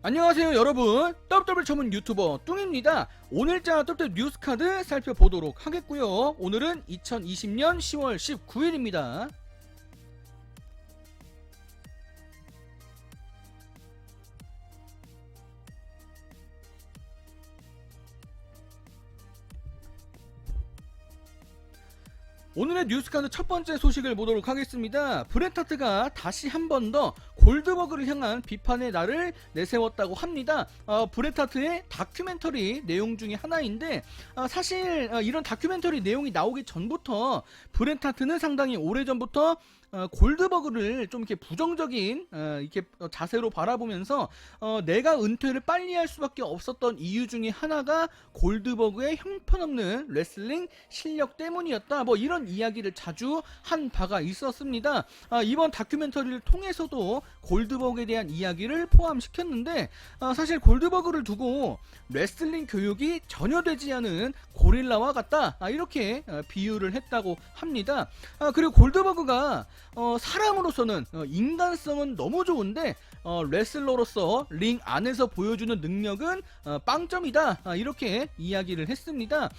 안녕하세요 여러분, WW 전문 유튜버 뚱입니다. 오늘자 WW 뉴스카드 살펴보도록 하겠고요. 오늘은 2020년 10월 19일입니다. 오늘의 뉴스카드 첫 번째 소식을 보도록 하겠습니다. 브렛 하트가 다시 한 번 더 골드버그를 향한 비판의 날을 내세웠다고 합니다. 브렛 하트의 다큐멘터리 내용 중에 하나인데, 사실 이런 다큐멘터리 내용이 나오기 전부터 브렛 하트는 상당히 오래전부터 골드버그를 좀 이렇게 부정적인 이렇게 자세로 바라보면서 내가 은퇴를 빨리 할 수밖에 없었던 이유 중에 하나가 골드버그의 형편없는 레슬링 실력 때문이었다, 뭐 이런 이야기를 자주 한 바가 있었습니다. 이번 다큐멘터리를 통해서도 골드버그에 대한 이야기를 포함시켰는데, 사실 골드버그를 두고 레슬링 교육이 전혀 되지 않은 고릴라와 같다, 이렇게 비유를 했다고 합니다. 그리고 골드버그가 사람으로서는 인간성은 너무 좋은데 레슬러로서 링 안에서 보여주는 능력은 빵점이다, 이렇게 이야기를 했습니다.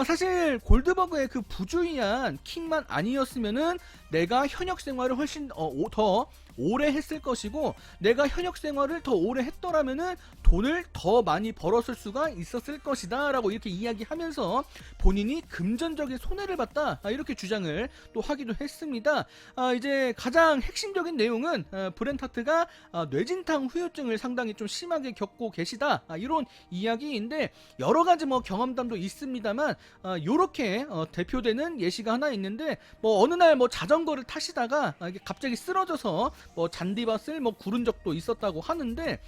사실 골드버그의 그 부주의한 킥만 아니었으면은 내가 현역 생활을 훨씬 더 오래 했을 것이고, 내가 현역 생활을 더 오래 했더라면은 돈을 더 많이 벌었을 수가 있었을 것이다 라고 이렇게 이야기하면서 본인이 금전적인 손해를 봤다, 이렇게 주장을 또 하기도 했습니다. 이제 가장 핵심적인 내용은 브렛 하트가 뇌진탕 후유증을 상당히 좀 심하게 겪고 계시다, 이런 이야기인데, 여러가지 뭐 경험담도 있습니다만 요렇게 대표되는 예시가 하나 있는데, 뭐 어느 날 뭐 자전거를 타시다가 이게 갑자기 쓰러져서 뭐 잔디밭을 뭐 구른 적도 있었다고 하는데,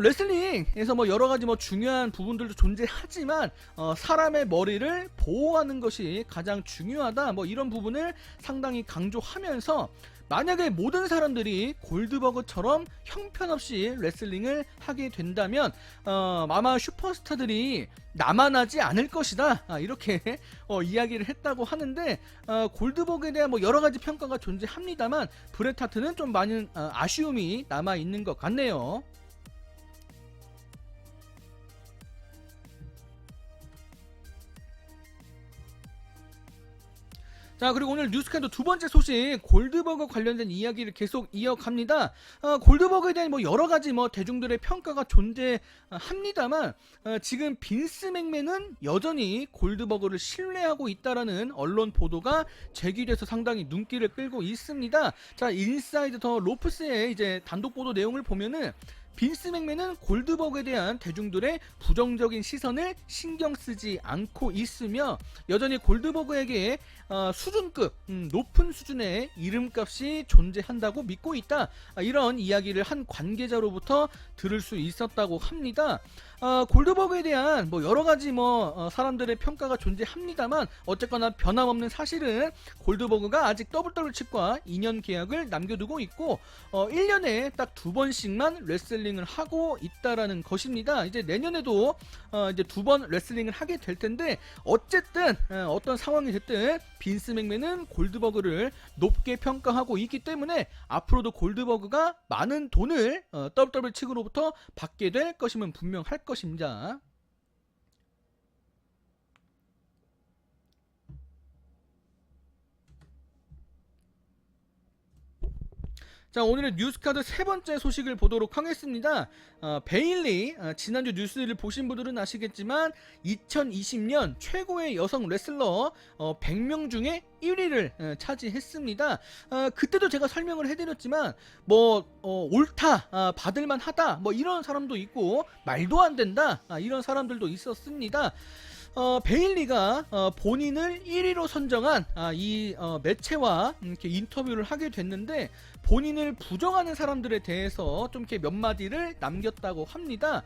레슬링에서 뭐 여러가지 뭐 중요한 부분들도 존재하지만 사람의 머리를 보호하는 것이 가장 중요하다, 뭐 이런 부분을 상당히 강조하면서, 만약에 모든 사람들이 골드버그처럼 형편없이 레슬링을 하게 된다면 아마 슈퍼스타들이 남아나지 않을 것이다, 이렇게 이야기를 했다고 하는데, 골드버그에 대한 뭐 여러가지 평가가 존재합니다만 브렛 하트는 좀 많은 아쉬움이 남아있는 것 같네요. 자, 그리고 오늘 뉴스카드 두 번째 소식, 골드버그 관련된 이야기를 계속 이어갑니다. 골드버그에 대한 뭐 여러가지 뭐 대중들의 평가가 존재합니다만 지금 빈스 맥맨은 여전히 골드버그를 신뢰하고 있다라는 언론 보도가 제기돼서 상당히 눈길을 끌고 있습니다. 자, 인사이드 더 로프스의 이제 단독 보도 내용을 보면은, 빈스 맥맨은 골드버그에 대한 대중들의 부정적인 시선을 신경 쓰지 않고 있으며 여전히 골드버그에게 수준급, 높은 수준의 이름값이 존재한다고 믿고 있다, 이런 이야기를 한 관계자로부터 들을 수 있었다고 합니다. 골드버그에 대한 뭐 여러가지 뭐 사람들의 평가가 존재합니다만 어쨌거나 변함없는 사실은 골드버그가 아직 WWE 측과 2년 계약을 남겨두고 있고 1년에 딱 2번씩만 레슬링을 하고 있다라는 것입니다. 이제 내년에도 이제 2번 레슬링을 하게 될 텐데, 어쨌든 어떤 상황이 됐든 빈스 맥맨은 골드버그를 높게 평가하고 있기 때문에 앞으로도 골드버그가 많은 돈을 WWE 측으로부터 받게 될 것임은 분명할 것입니다. 자, 오늘의 뉴스카드 세 번째 소식을 보도록 하겠습니다. 베일리, 지난주 뉴스를 보신 분들은 아시겠지만 2020년 최고의 여성 레슬러 100명 중에 1위를 차지했습니다. 그때도 제가 설명을 해드렸지만 뭐 옳다, 받을만 하다, 뭐 이런 사람도 있고 말도 안 된다, 이런 사람들도 있었습니다. 베일리가 본인을 1위로 선정한 이 매체와 이렇게 인터뷰를 하게 됐는데, 본인을 부정하는 사람들에 대해서 좀 이렇게 몇 마디를 남겼다고 합니다.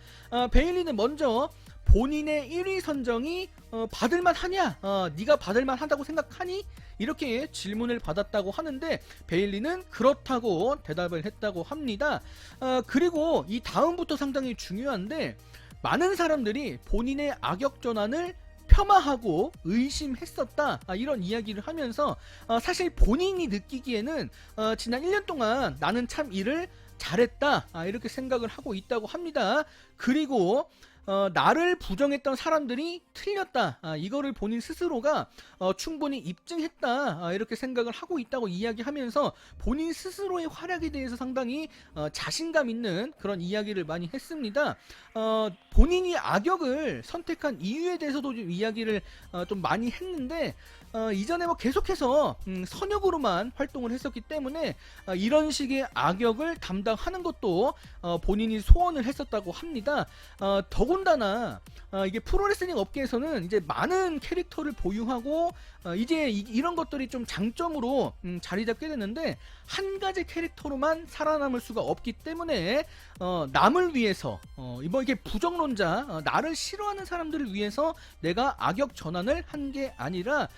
베일리는 먼저 본인의 1위 선정이 받을만 하냐, 네가 받을만 하다고 생각하니? 이렇게 질문을 받았다고 하는데, 베일리는 그렇다고 대답을 했다고 합니다. 그리고 이 다음부터 상당히 중요한데, 많은 사람들이 본인의 악역 전환을 폄하하고 의심했었다, 이런 이야기를 하면서 사실 본인이 느끼기에는 지난 1년 동안 나는 참 일을 잘했다 이렇게 생각을 하고 있다고 합니다. 그리고 나를 부정했던 사람들이 틀렸다 이거를 본인 스스로가 충분히 입증했다 이렇게 생각을 하고 있다고 이야기하면서 본인 스스로의 활약에 대해서 상당히 자신감 있는 그런 이야기를 많이 했습니다. 본인이 악역을 선택한 이유에 대해서도 좀 이야기를 좀 많이 했는데 이전에 뭐 계속해서 선역으로만 활동을 했었기 때문에 이런 식의 악역을 담당하는 것도 본인이 소원을 했었다고 합니다. 더군다나 이게 프로레슬링 업계에서는 이제 많은 캐릭터를 보유하고 이제 이런 것들이 좀 장점으로 자리 잡게 되는데 한 가지 캐릭터로만 살아남을 수가 없기 때문에 남을 위해서 이번 이게 부정론자 나를 싫어하는 사람들을 위해서 내가 악역 전환을 한 게 아니라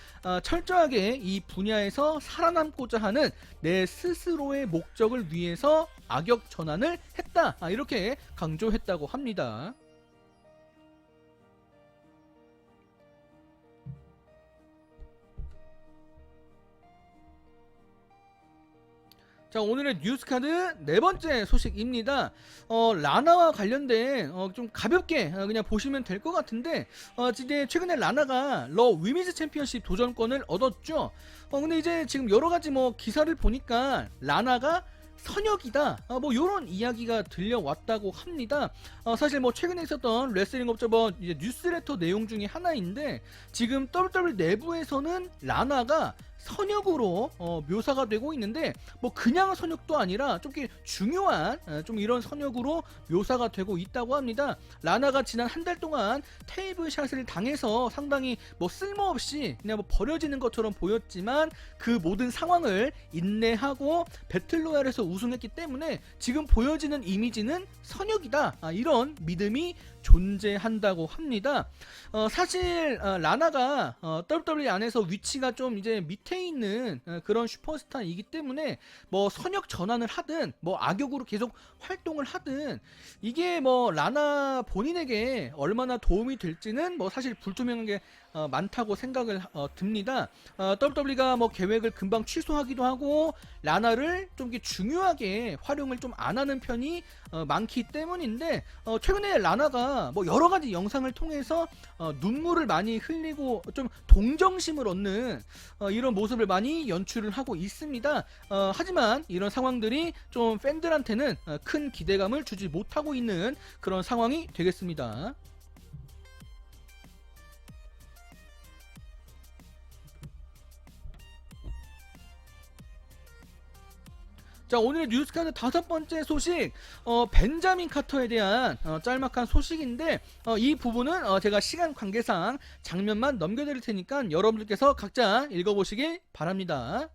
철저하게 이 분야에서 살아남고자 하는 내 스스로의 목적을 위해서 악역 전환을 했다 이렇게 강조했다고 합니다. 자, 오늘의 뉴스카드 네 번째 소식입니다. 라나와 관련된 좀 가볍게 그냥 보시면 될 것 같은데 이제 최근에 라나가 러 위미즈 챔피언십 도전권을 얻었죠. 근데 이제 지금 여러 가지 뭐 기사를 보니까 라나가 선역이다 뭐 요런 이야기가 들려왔다고 합니다. 사실 뭐 최근에 있었던 레슬링 업저버 이제 뉴스레터 내용 중에 하나인데 지금 WWE 내부에서는 라나가 선역으로 묘사가 되고 있는데 뭐 그냥 선역도 아니라 좀 중요한 좀 이런 선역으로 묘사가 되고 있다고 합니다. 라나가 지난 한 달 동안 테이블샷을 당해서 상당히 뭐 쓸모없이 그냥 뭐 버려지는 것처럼 보였지만 그 모든 상황을 인내하고 배틀로얄에서 우승했기 때문에 지금 보여지는 이미지는 선역이다 이런 믿음이 존재한다고 합니다. 사실 라나가 WWE 안에서 위치가 좀 이제 밑에 있는 그런 슈퍼스타이기 때문에 뭐 선역 전환을 하든 뭐 악역으로 계속 활동을 하든 이게 뭐 라나 본인에게 얼마나 도움이 될지는 뭐 사실 불투명한 게 많다고 생각을 듭니다. WWE가 뭐 계획을 금방 취소하기도 하고 라나를 좀 중요하게 활용을 좀 안 하는 편이 많기 때문인데 최근에 라나가 뭐 여러 가지 영상을 통해서 눈물을 많이 흘리고 좀 동정심을 얻는 이런 모습을 많이 연출을 하고 있습니다. 하지만 이런 상황들이 좀 팬들한테는 큰 기대감을 주지 못하고 있는 그런 상황이 되겠습니다. 자, 오늘의 뉴스카드 다섯 번째 소식 벤자민 카터에 대한 짤막한 소식인데 이 부분은 제가 시간 관계상 장면만 넘겨드릴 테니까 여러분들께서 각자 읽어보시길 바랍니다.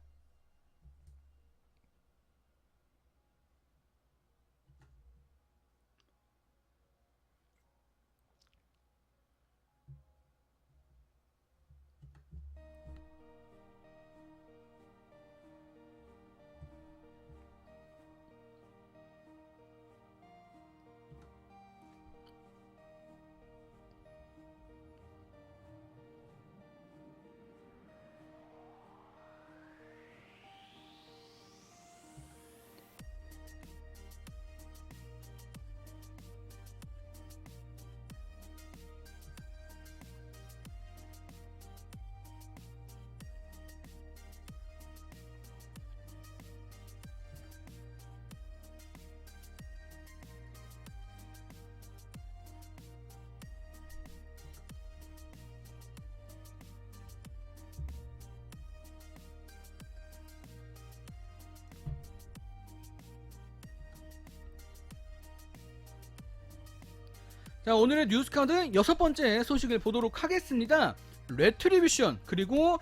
자, 오늘의 뉴스카드 여섯 번째 소식을 보도록 하겠습니다. 레트리뷰션 그리고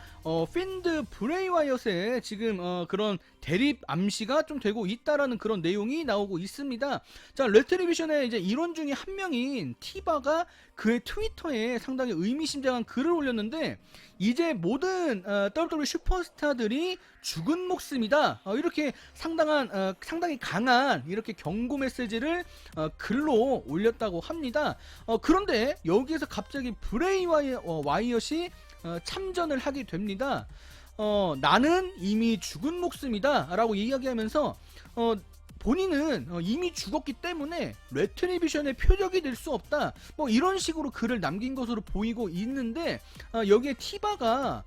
핀드 브레이 와이엇의 지금 그런 대립 암시가 좀 되고 있다라는 그런 내용이 나오고 있습니다. 자, 레트리뷰션의 이제 일원 중에 한 명인 티바가 그의 트위터에 상당히 의미심장한 글을 올렸는데 이제 모든 WWE 슈퍼스타들이 죽은 목숨이다 이렇게 상당히 강한 이렇게 경고 메시지를 글로 올렸다고 합니다. 그런데 여기에서 갑자기 브레이 와이엇이 참전을 하게 됩니다. 나는 이미 죽은 목숨이다 라고 이야기하면서 본인은 이미 죽었기 때문에 레트리비션의 표적이 될 수 없다, 뭐 이런 식으로 글을 남긴 것으로 보이고 있는데, 여기에 티바가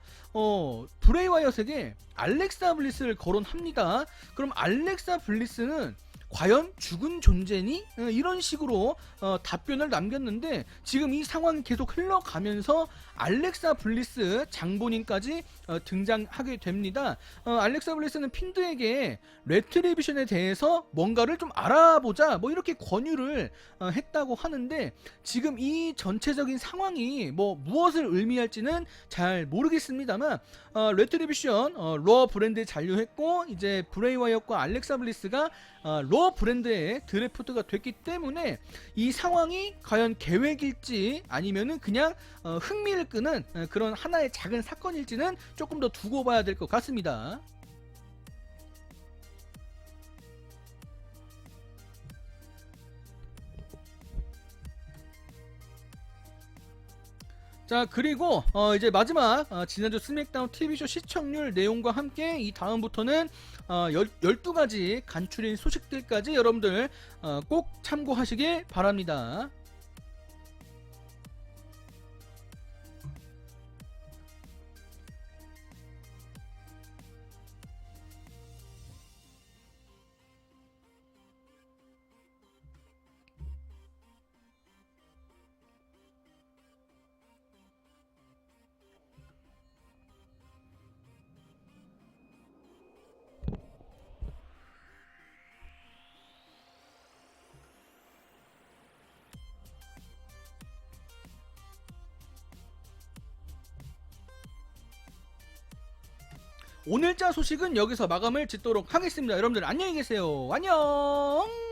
브레이 와이엇에게 알렉사 블리스를 거론합니다. 그럼 알렉사 블리스는 과연 죽은 존재니? 이런 식으로 답변을 남겼는데, 지금 이 상황이 계속 흘러가면서 알렉사 블리스 장본인까지 등장하게 됩니다. 알렉사 블리스는 핀드에게 레트리비션에 대해서 뭔가를 좀 알아보자, 뭐 이렇게 권유를 했다고 하는데, 지금 이 전체적인 상황이 뭐 무엇을 의미할지는 잘 모르겠습니다만, 레트리비션 로어 브랜드에 잔류했고, 이제 브레이 와이엇과 알렉사 블리스가 로어 브랜드의 드래프트가 됐기 때문에 이 상황이 과연 계획일지 아니면은 그냥 흥미를 끄는 그런 하나의 작은 사건일지는 조금 더 두고 봐야 될 것 같습니다. 자, 그리고 이제 마지막 지난주 스맥다운 TV쇼 시청률 내용과 함께 이 다음부터는 12가지 간추린 소식들까지 여러분들 꼭 참고하시길 바랍니다. 오늘자 소식은 여기서 마감을 짓도록 하겠습니다. 여러분들 안녕히 계세요. 안녕.